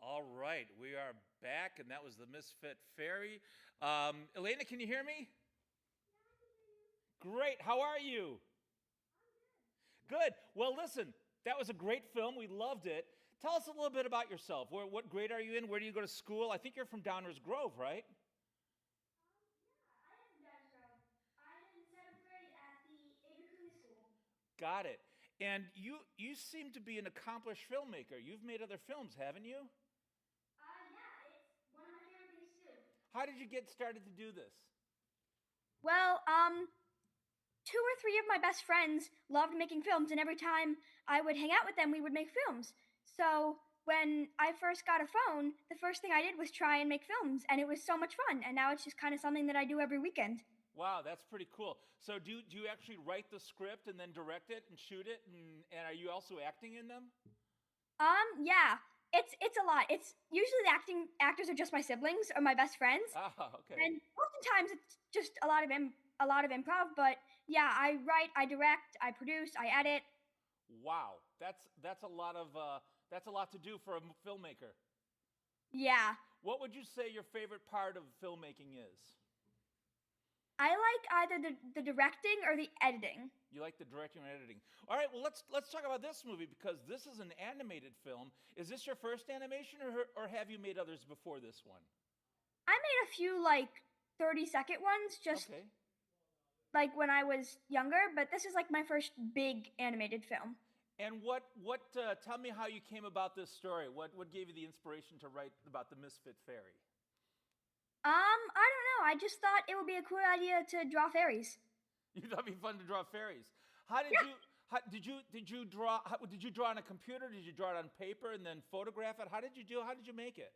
All right, we are back, and that was the Misfit Fairy. Elena, can you hear me? Great. How are you? Good. Well, listen, that was a great film. We loved it. Tell us a little bit about yourself. What grade are you in? Where do you go to school? I think you're from Downers Grove, right? I am Dennis Grove. I'm in seventh grade at the Ada Cooney School. Got it. And you seem to be an accomplished filmmaker. You've made other films, haven't you? Yeah, it's one of my favorite things to do. How did you get started to do this? Well, two or three of my best friends loved making films, and every time I would hang out with them, we would make films. So when I first got a phone, the first thing I did was try and make films, and it was so much fun. And now it's just kind of something that I do every weekend. Wow, that's pretty cool. So do you actually write the script and then direct it and shoot it? And are you also acting in them? Yeah. It's a lot. It's usually the actors are just my siblings or my best friends. Ah, okay. And oftentimes it's just a lot of improv, but yeah, I write, I direct, I produce, I edit. Wow, that's a lot of that's a lot to do for a filmmaker. Yeah. What would you say your favorite part of filmmaking is? I like either the directing or the editing. You like the directing and editing. All right, well let's talk about this movie because this is an animated film. Is this your first animation or have you made others before this one? I made a few like 30-second ones just Okay. like when I was younger, but this is like my first big animated film. And tell me how you came about this story. What gave you the inspiration to write about the Misfit Fairy? I don't know. I just thought it would be a cool idea to draw fairies. You thought it'd be fun to draw fairies. How did Yeah. you? Did you draw on a computer? Did you draw it on paper and then photograph it? How did you do? How did you make it?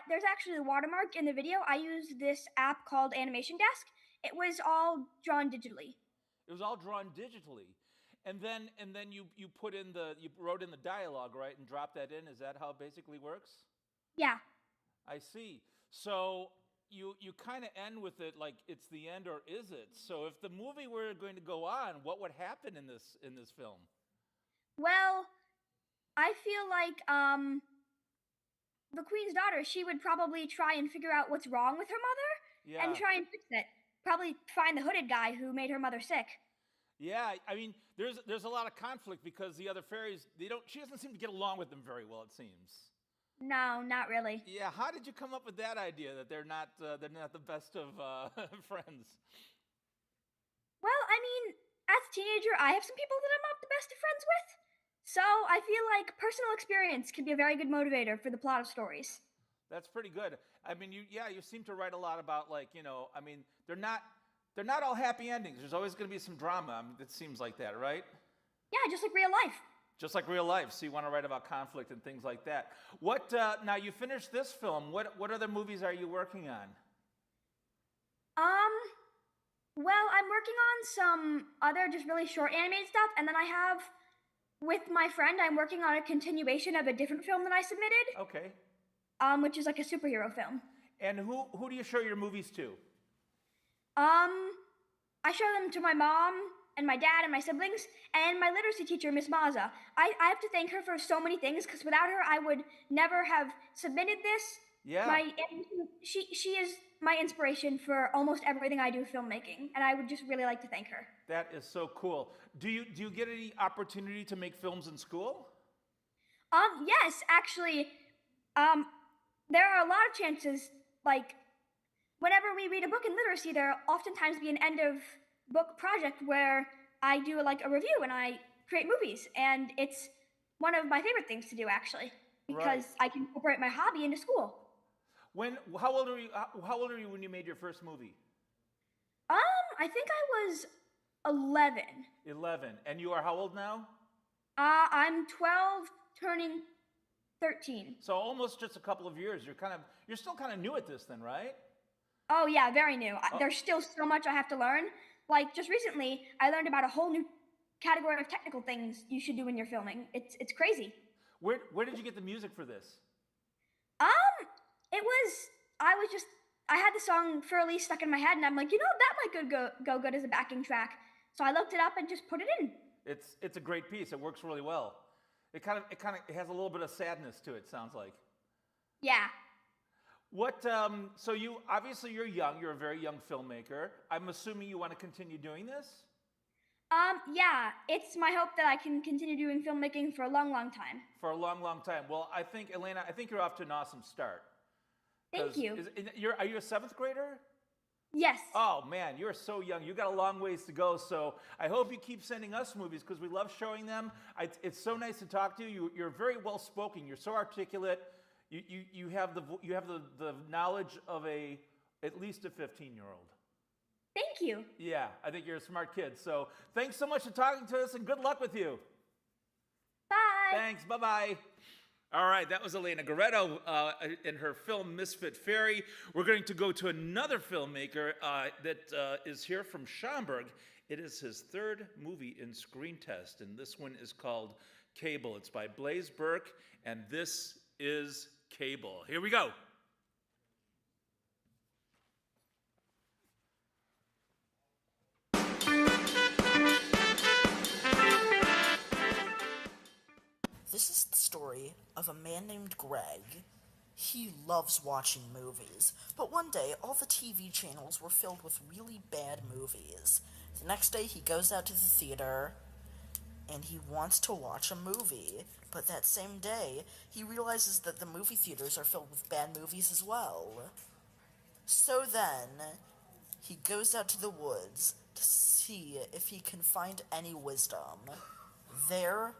There's actually a watermark in the video. I used this app called Animation Desk. It was all drawn digitally. It was all drawn digitally, and then you wrote in the dialogue, right, and dropped that in. Is that how it basically works? Yeah. I see. So you kind of end with it like it's the end, or is it? So if the movie were going to go on, what would happen in this film? Well, I feel like the queen's daughter, she would probably try and figure out what's wrong with her mother and Yeah. try and fix it. Probably find the hooded guy who made her mother sick. Yeah, I mean, there's a lot of conflict because the other fairies, she doesn't seem to get along with them very well, it seems. No, not really. Yeah, how did you come up with that idea that they're not the best of friends? Well, I mean, as a teenager, I have some people that I'm not the best of friends with. So I feel like personal experience can be a very good motivator for the plot of stories. That's pretty good. I mean, you seem to write a lot about I mean, they're not all happy endings. There's always going to be some drama. I mean, it seems like that, right? Yeah, just like real life. Just like real life. So you want to write about conflict and things like that. Now you finished this film. What other movies are you working on? Um, well, I'm working on some other just really short animated stuff, and then I have, with my friend, I'm working on a continuation of a different film that I submitted, Okay. which is like a superhero film. And who do you show your movies to? Um, I show them to my mom and my dad and my siblings and my literacy teacher, Miss Maza. I have to thank her for so many things because without her, I would never have submitted this. Yeah, My she is my inspiration for almost everything I do filmmaking, and I would just really like to thank her. that is so cool. Do you get any opportunity to make films in school? Yes, actually, um, there are a lot of chances. Like whenever we read a book in literacy, there will oftentimes be an end of book project where I do like a review and I create movies, and it's one of my favorite things to do actually Right. because I can incorporate my hobby into school. How old are you? How old are you when you made your first movie? I think I was 11. 11. And you are how old now? I'm 12, turning 13. So almost just a couple of years. You're still kind of new at this then, right? Oh yeah, very new. Oh, There's still so much I have to learn. Like just recently, I learned about a whole new category of technical things you should do when you're filming. It's crazy. where did you get the music for this? Um, it was I was just I had the song Furley stuck in my head, and I'm like, that might go good as a backing track. So I looked it up and just put it in. It's a great piece. It works really well. It has a little bit of sadness to it. Sounds like. Yeah. What? So you're young. You're a very young filmmaker. I'm assuming you want to continue doing this Yeah. It's my hope that I can continue doing filmmaking for a long, long time. for a long, long time. Well, I think Elena, I think you're off to an awesome start. Thank you. Are you a seventh grader? Yes. Oh man, you're so young. You got a long ways to go. So I hope you keep sending us movies because we love showing them. It's so nice to talk to you. You're very well spoken. You're so articulate. You have the knowledge of at least a 15-year-old. Thank you. Yeah, I think you're a smart kid. So thanks so much for talking to us and good luck with you. Bye. Thanks. Bye bye. All right, that was Elena Guerrero in her film Misfit Fairy. We're going to go to another filmmaker that is here from Schaumburg. It is his third movie in Screen Test, and this one is called Cable. It's by Blaise Burke, and this is Cable. Here we go. This is the story of a man named Greg. He loves watching movies, but one day all the TV channels were filled with really bad movies. The next day he goes out to the theater and he wants to watch a movie, but that same day he realizes that the movie theaters are filled with bad movies as well. So then he goes out to the woods to see if he can find any wisdom. There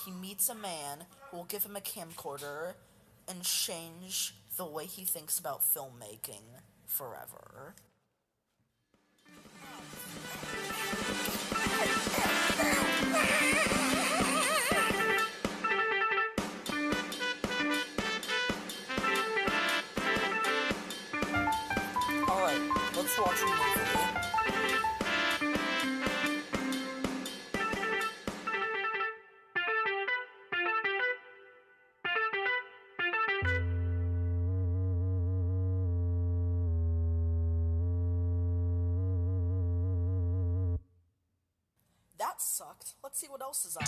he meets a man who will give him a camcorder and change the way he thinks about filmmaking forever. Alright, let's watch a movie. That sucked. Let's see what else is on.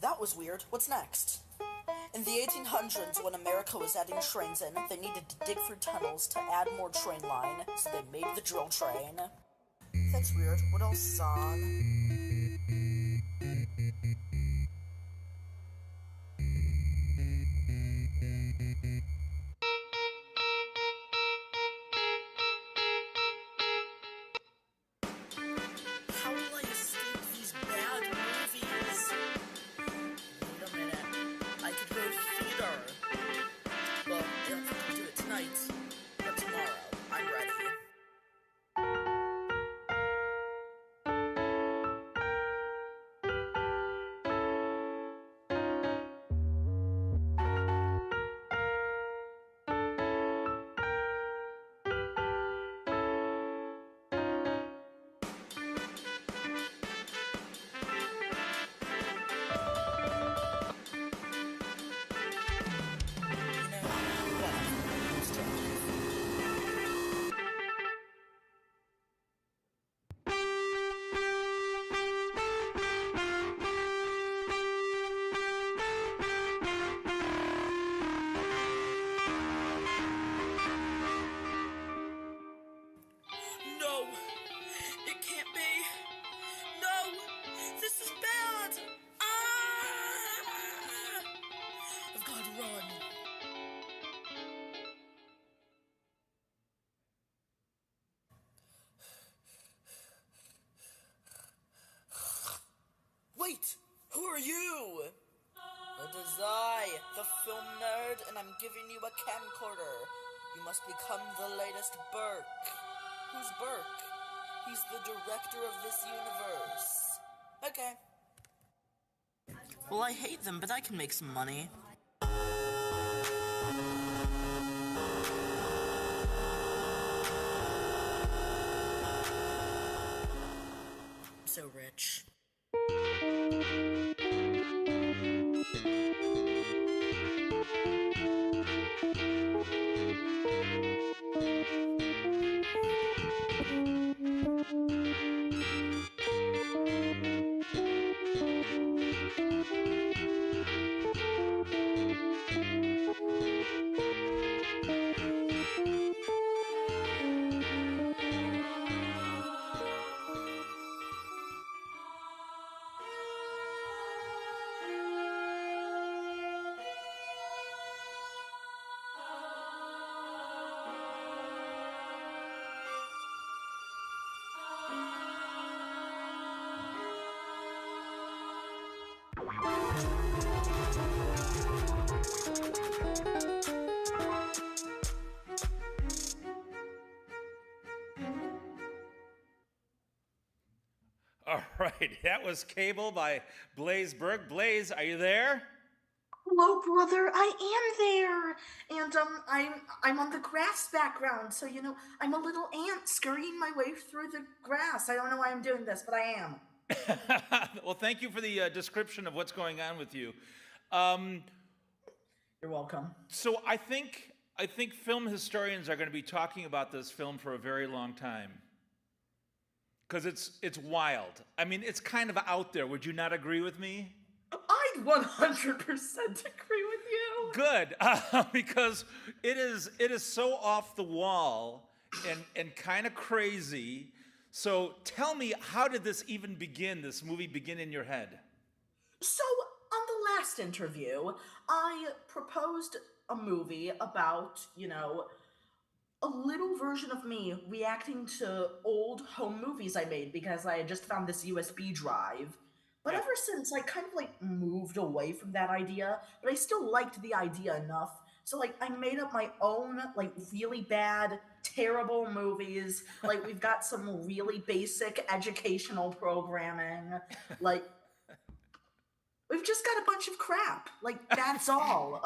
That was weird. What's next? In the 1800s, when America was adding trains in, they needed to dig through tunnels to add more train line, so they made the drill train. That's weird. What else is on? How will I escape these bad movies? Wait a minute. I could go to the theater. Well, I don't think I'll do it tonight, but tomorrow. I'm ready. Who are you? It is I, the film nerd, and I'm giving you a camcorder. You must become the latest Burke. Who's Burke? He's the director of this universe. Okay. Well, I hate them, but I can make some money. I'm so rich. All right, that was Cable by Blaze Burke. Blaze, are you there? Hello, brother. I am there, and I'm on the grass background. So I'm a little ant scurrying my way through the grass. I don't know why I'm doing this, but I am. Well, thank you for the description of what's going on with you. You're welcome. So I think film historians are going to be talking about this film for a very long time. Because it's wild. I mean, it's kind of out there. Would you not agree with me? I'd 100% agree with you. Good, because it is so off the wall and kind of crazy. So tell me, how did this even begin? This movie begin in your head? So on the last interview, I proposed a movie about a little version of me reacting to old home movies I made because I had just found this USB drive. But Yeah. ever since, I kind of moved away from that idea, but I still liked the idea enough. So I made up my own really bad, terrible movies. We've got some really basic educational programming. We've just got a bunch of crap. That's all.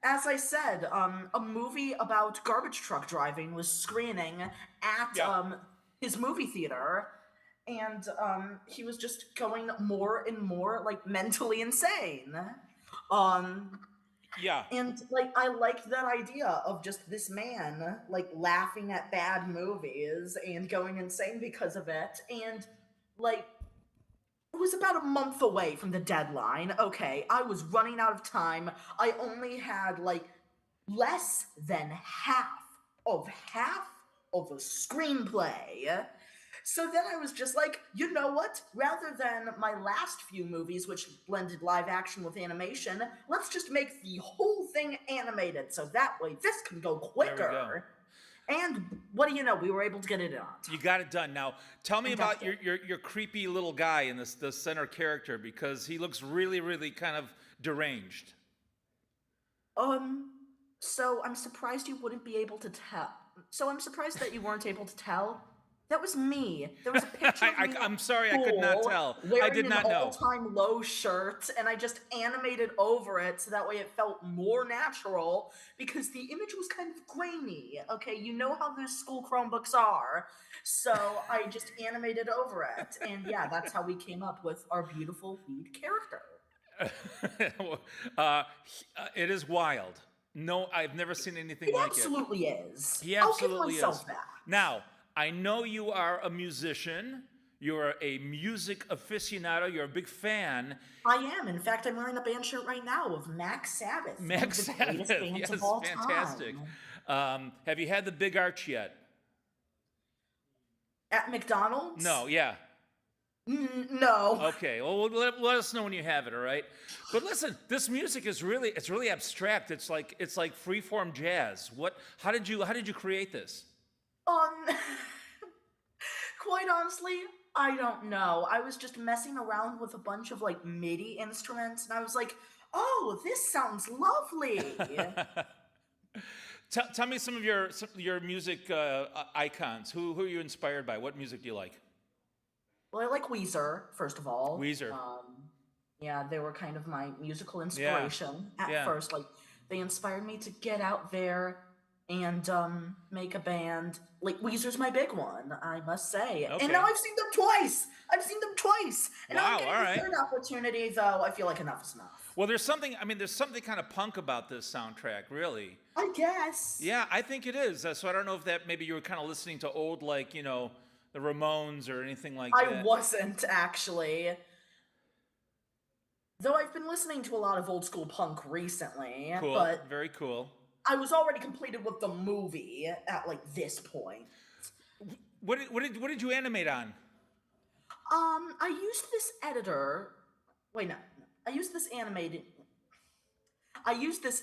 As I said, a movie about garbage truck driving was screening at Yeah. his movie theater, and he was just going more and more mentally insane. Yeah. And I liked that idea of just this man laughing at bad movies and going insane because of it, and it was about a month away from the deadline. Okay, I was running out of time. I only had less than half of a screenplay. So then I was just like, you know what? Rather than my last few movies, which blended live action with animation, let's just make the whole thing animated. So that way this can go quicker. And what do you know? We were able to get it on. You got it done. Now, tell me about Fantastic. your creepy little guy in the center character, because he looks really, really kind of deranged. So I'm surprised you wouldn't be able to tell. So I'm surprised that you weren't able to tell. That was me. There was a picture of me I'm sorry, I could not pool tell. I wearing did not an know. all-time low shirt, and I just animated over it so that way it felt more natural because the image was kind of grainy. Okay, you know how those school Chromebooks are, so I just animated over it, and yeah, that's how we came up with our beautiful lead character. It is wild. No, I've never seen anything It like absolutely is. He I'll absolutely give myself is. that. Now, I know you are a musician. You're a music aficionado. You're a big fan. I am. In fact, I'm wearing a band shirt right now of Max Sabbath. one Max of the greatest Sabbath, bands yes, of all fantastic. time. Have you had the Big Arch yet? At McDonald's? No, yeah. No. Okay, well, let us know when you have it, all right? But listen, this music is really abstract. It's like freeform jazz. How did you create this? Quite honestly, I don't know. I was just messing around with a bunch of like MIDI instruments, and I was like, "Oh, this sounds lovely." Tell me some of your music icons. Who are you inspired by? What music do you like? Well, I like Weezer, first of all. Weezer. Yeah, they were kind of my musical Yeah. inspiration at Yeah. first. Like, they inspired me to get out there and make a band. Like, Weezer's my big one, I must say. And now Okay. I've seen them twice. I've seen them twice. And now I'm Wow, getting all a right. third opportunity, though. I feel like enough is enough. Well, there's something kind of punk about this soundtrack, really. I guess. Yeah, I think it is. So I don't know if that maybe you were kind of listening to old, like, the Ramones or anything like I that. wasn't actually. Though I've been listening to a lot of old school punk recently, Cool. but Very cool. I was already completed with the movie at like this point. What did you animate on? I used this editor. Wait, no. I used this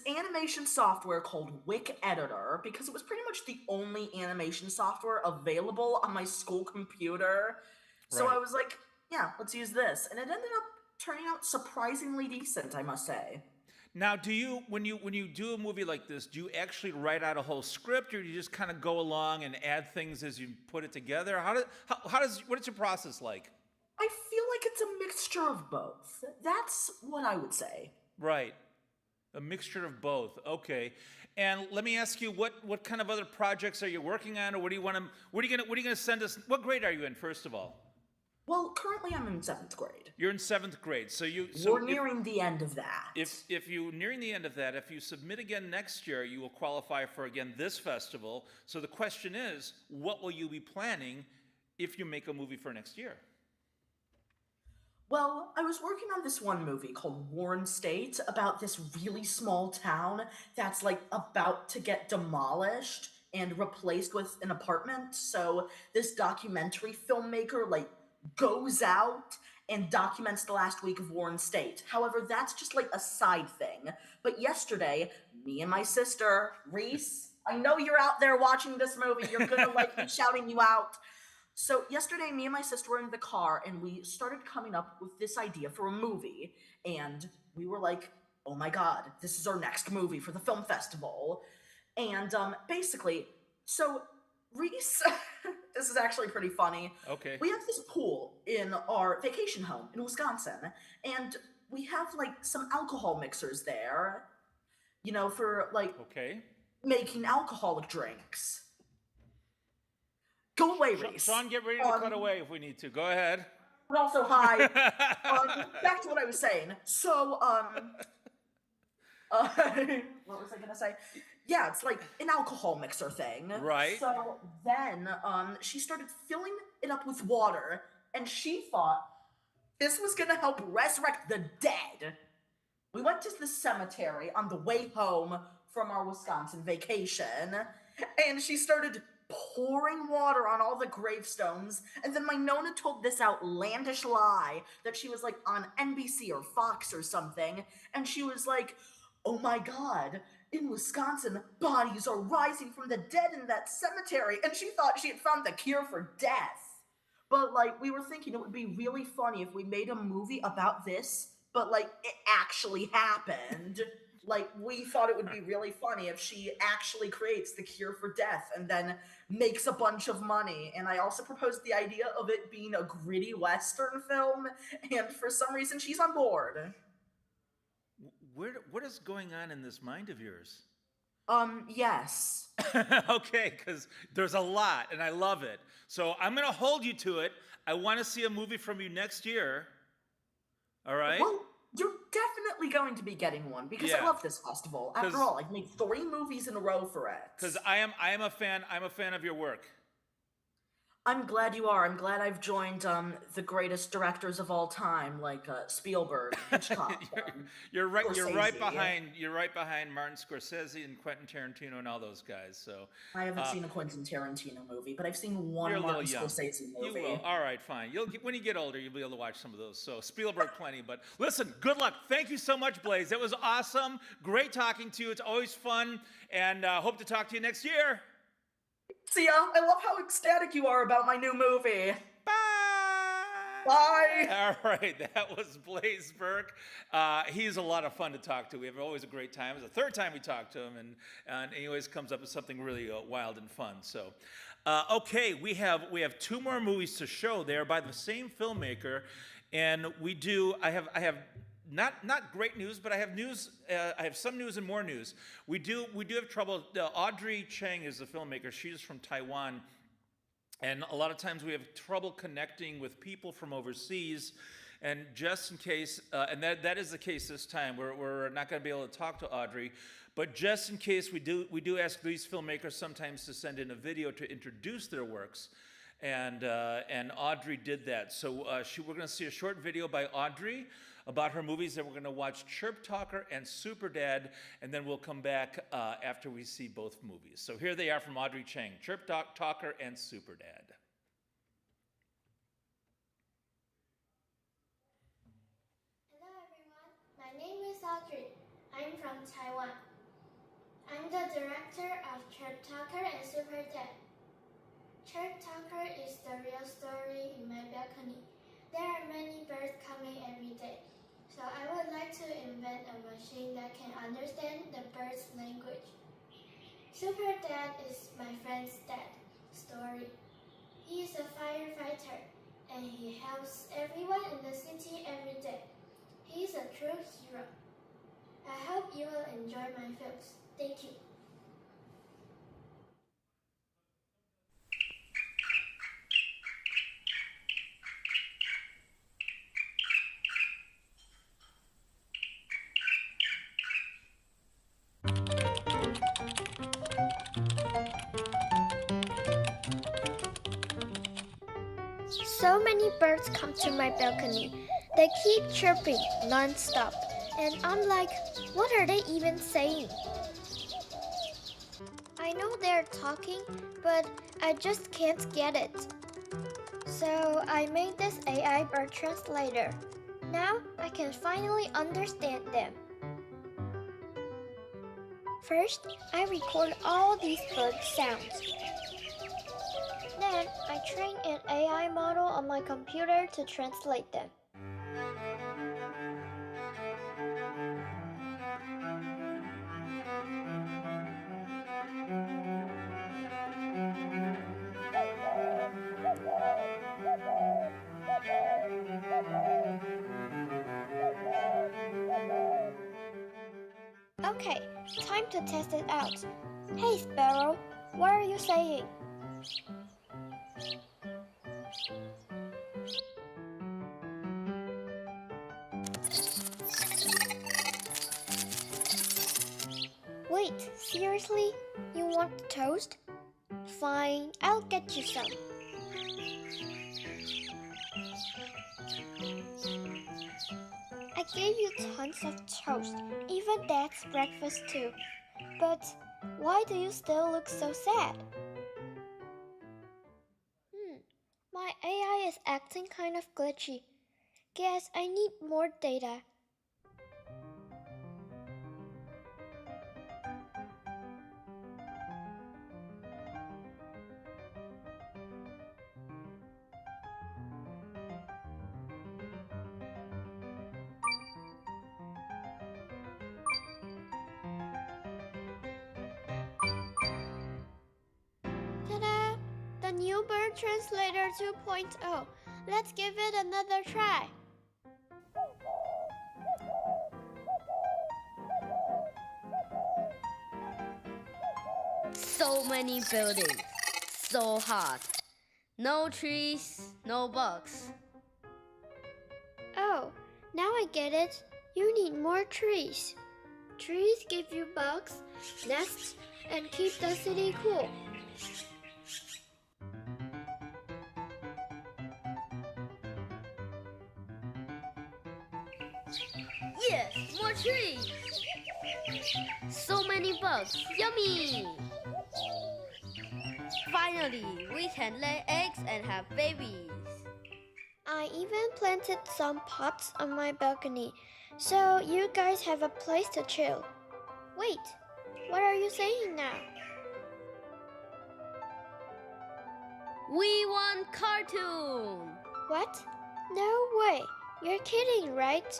animation software called Wick Editor because it was pretty much the only animation software available on my school computer. So Right. I was like, yeah, let's use this. And it ended up turning out surprisingly decent, I must say. Now, when you do a movie like this, do you actually write out a whole script, or do you just kind of go along and add things as you put it together? What is your process like? I feel like it's a mixture of both. That's what I would say. Right. A mixture of both. Okay. And let me ask you, what kind of other projects are you working on, or what are you gonna send us? What grade are you in, first of all? Well, currently I'm in 7th grade. You're in 7th grade, so We're nearing the end of that. if you nearing the end of that, if you submit again next year, you will qualify for again this festival. So the question is, what will you be planning if you make a movie for next year? Well, I was working on this one movie called Warren State about this really small town that's like about to get demolished and replaced with an apartment. So this documentary filmmaker like goes out and documents the last week of Warren State. However, that's just like a side thing. But yesterday, me and my sister, Reese, I know you're out there watching this movie. You're gonna like me shouting you out. So yesterday, me and my sister were in the car, and we started coming up with this idea for a movie. And we were like, "Oh my god, this is our next movie for the film festival." And basically, so Reese, this is actually pretty funny. Okay. We have this pool in our vacation home in Wisconsin, and we have like some alcohol mixers there, for like Okay. making alcoholic drinks. Go away, Reese. Sean, get ready to cut away if we need to. Go ahead. But also, hi. Back to what I was saying. So, what was I gonna say? Yeah, it's like an alcohol mixer thing. Right. So then, she started filling it up with water, and she thought this was gonna help resurrect the dead. We went to the cemetery on the way home from our Wisconsin vacation, and she started pouring water on all the gravestones, and then my Nona told this outlandish lie that she was like on NBC or Fox or something, and she was like, "Oh my god, in Wisconsin, bodies are rising from the dead in that cemetery," and she thought she had found the cure for death. But like, we were thinking it would be really funny if we made a movie about this, but like, it actually happened. Like, we thought it would be really funny if she actually creates the cure for death and then makes a bunch of money. And I also proposed the idea of it being a gritty Western film, and for some reason, she's on board. What is going on in this mind of yours? Yes. Okay, because there's a lot, and I love it. So I'm going to hold you to it. I want to see a movie from you next year. All right? Well, you're definitely going to be getting one because Yeah. I love this festival. After all, I've made 3 movies in a row for it. Because I am a fan. I'm a fan of your work. I'm glad you are. I'm glad I've joined the greatest directors of all time, like Spielberg, Hitchcock. You're right. You're right Scorsese. behind Martin Scorsese and Quentin Tarantino and all those guys. So I haven't seen a Quentin Tarantino movie, but I've seen one you're a little Martin young. Scorsese movie. You will. All right, fine. When you get older, you'll be able to watch some of those. So Spielberg, plenty. But listen, good luck. Thank you so much, Blaze. That was awesome. Great talking to you. It's always fun, and hope to talk to you next year. See ya. I love how ecstatic you are about my new movie. Bye. Bye. All right, that was Blaze Burke. He's a lot of fun to talk to. We have always a great time. It's the third time we talked to him, and he always comes up with something really wild and fun. So, okay, we have two more movies to show. They are by the same filmmaker, and we do. I have not great news, but I have news. I have some news and more news. We do have trouble. Audrey Chang is the filmmaker. She's from Taiwan. And a lot of times we have trouble connecting with people from overseas. And just in case, and that is the case this time, we're not going to be able to talk to Audrey. But just in case, we do ask these filmmakers sometimes to send in a video to introduce their works. And Audrey did that. So we're going to see a short video by Audrey about her movies. Then we're going to watch Chirp Talker and Superdad, and then we'll come back after we see both movies. So here they are from Audrey Chang, Chirp Talker and Superdad. Hello everyone, my name is Audrey. I'm from Taiwan. I'm the director of Chirp Talker and Superdad. Chirp Talker is the real story in my balcony. There are many birds coming every day. So I would like to invent a machine that can understand the bird's language. Superdad is my friend's dad story. He is a firefighter and he helps everyone in the city every day. He is a true hero. I hope you will enjoy my films. Thank you. So many birds come to my balcony. They keep chirping non-stop. And I'm like, what are they even saying? I know they're talking, but I just can't get it. So I made this AI bird translator. Now I can finally understand them. First, I record all these bird sounds. Then, I train an AI model on my computer to translate them. Okay, time to test it out. Hey Sparrow, what are you saying? Wait, seriously? You want toast? Fine, I'll get you some. I gave you tons of toast, even Dad's breakfast too. But why do you still look so sad? My AI is acting kind of glitchy. Guess I need more data. Ta-da! The new Bird Translator 2.0. Let's give it another try. So many buildings, so hot. No trees, no bugs. Oh, now I get it. You need more trees. Trees give you bugs, nests, and keep the city cool. Yes, more trees. So many bugs, yummy. Finally, we can lay eggs and have babies. I even planted some pots on my balcony, so you guys have a place to chill. Wait, what are you saying now? We want cartoon. What? No way. You're kidding, right?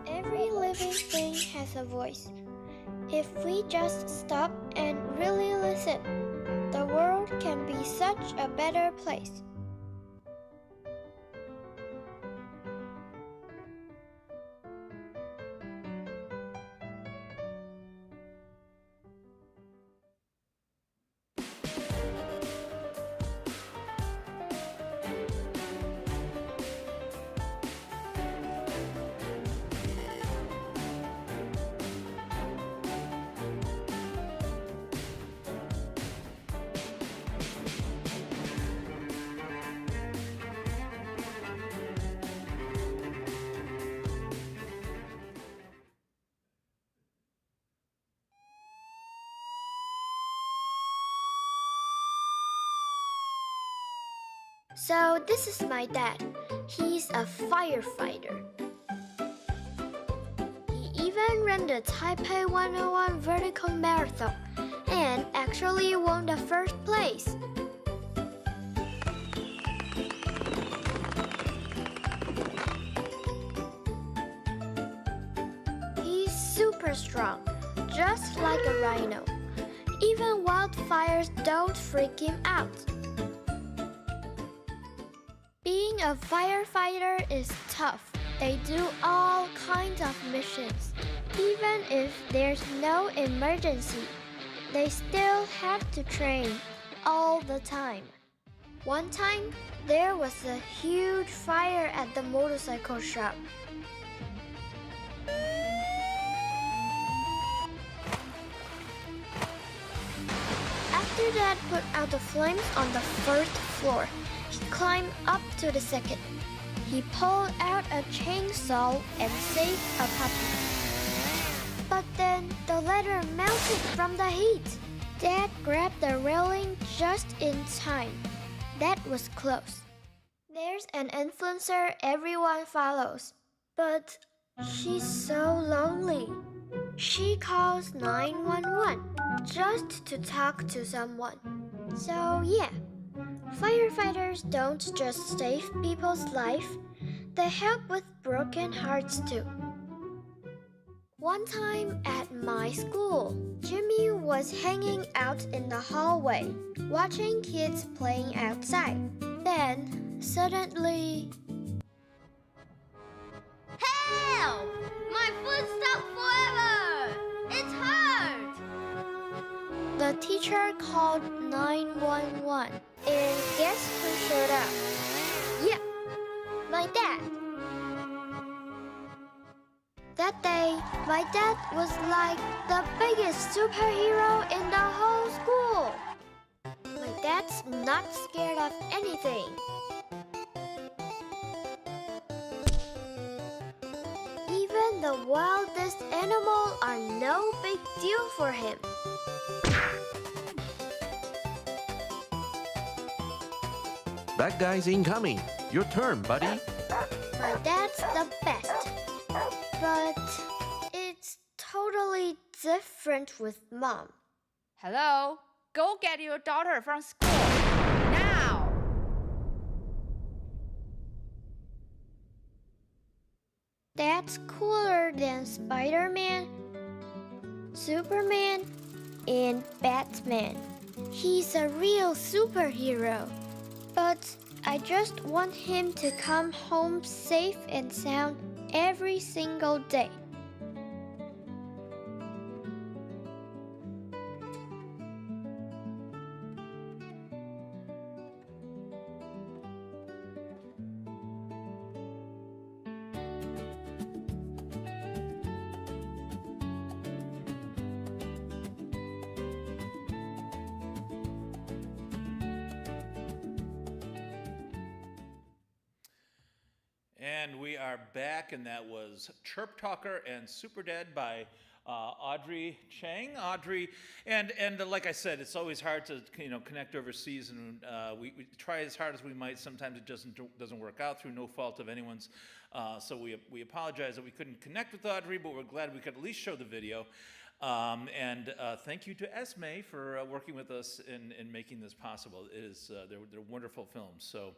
Every living thing has a voice. If we just stop and really listen, the world can be such a better place. So this is my dad. He's a firefighter. He even ran the Taipei 101 vertical marathon and actually won the first place. He's super strong, just like a rhino. Even wildfires don't freak him out. Being a firefighter is tough. They do all kinds of missions. Even if there's no emergency, they still have to train all the time. One time, there was a huge fire at the motorcycle shop. After Dad put out the flames on the first floor, he climbed up to the second. He pulled out a chainsaw and saved a puppy. But then the ladder melted from the heat. Dad grabbed the railing just in time. That was close. There's an influencer everyone follows, but she's so lonely. She calls 911 just to talk to someone. So yeah. Firefighters don't just save people's life, they help with broken hearts too. One time at my school, Jimmy was hanging out in the hallway, watching kids playing outside. Then, suddenly... Help! My foot stopped forever! It's hurt! The teacher called 911. And guess who showed up? Yeah, my dad. That day, my dad was like the biggest superhero in the whole school. My dad's not scared of anything. Even the wildest animals are no big deal for him. That guy's incoming. Your turn, buddy. My dad's the best. But it's totally different with Mom. Hello? Go get your daughter from school. Now! Dad's cooler than Spider-Man, Superman, and Batman. He's a real superhero. But I just want him to come home safe and sound every single day. And we are back, and that was Chirp Talker and Super Dad by Audrey Chang. Audrey, and like I said, it's always hard to connect overseas, and we try as hard as we might. Sometimes it doesn't work out through no fault of anyone's. So we apologize that we couldn't connect with Audrey, but we're glad we could at least show the video. And thank you to Esme for working with us in making this possible. It is, they're wonderful films. So,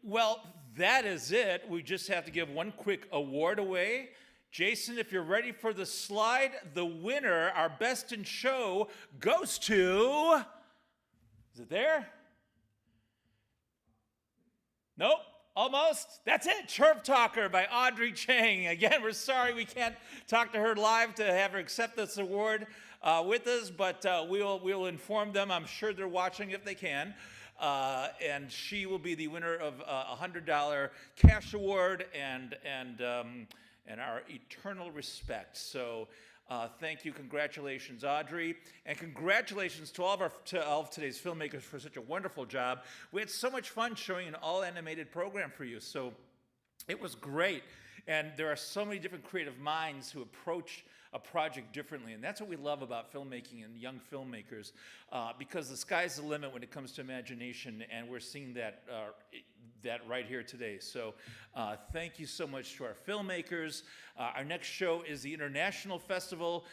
well, that is it. We just have to give one quick award away. Jason, if you're ready for the slide, the winner, our best in show, goes to... Is it there? Nope. Almost. That's it. Chirp Talker by Audrey Chang. Again, we're sorry we can't talk to her live to have her accept this award with us, but we'll inform them. I'm sure they're watching if they can. And she will be the winner of a $100 cash award and our eternal respect. So thank you. Congratulations, Audrey. And congratulations to all of today's filmmakers for such a wonderful job. We had so much fun showing an all-animated program for you. So it was great. And there are so many different creative minds who approach a project differently. And that's what we love about filmmaking and young filmmakers, because the sky's the limit when it comes to imagination, and we're seeing that right here today. So thank you so much to our filmmakers. Our next show is the International Festival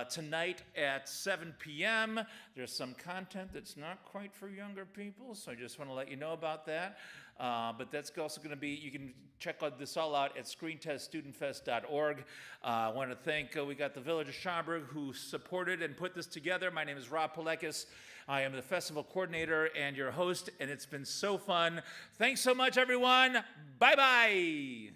tonight at 7 p.m. There's some content that's not quite for younger people, so I just want to let you know about that. But that's also going to be, you can check this all out at screenteststudentfest.org. I want to thank, we got the Village of Schaumburg who supported and put this together. My name is Rob Palekis. I am the festival coordinator and your host, and it's been so fun. Thanks so much, everyone. Bye-bye.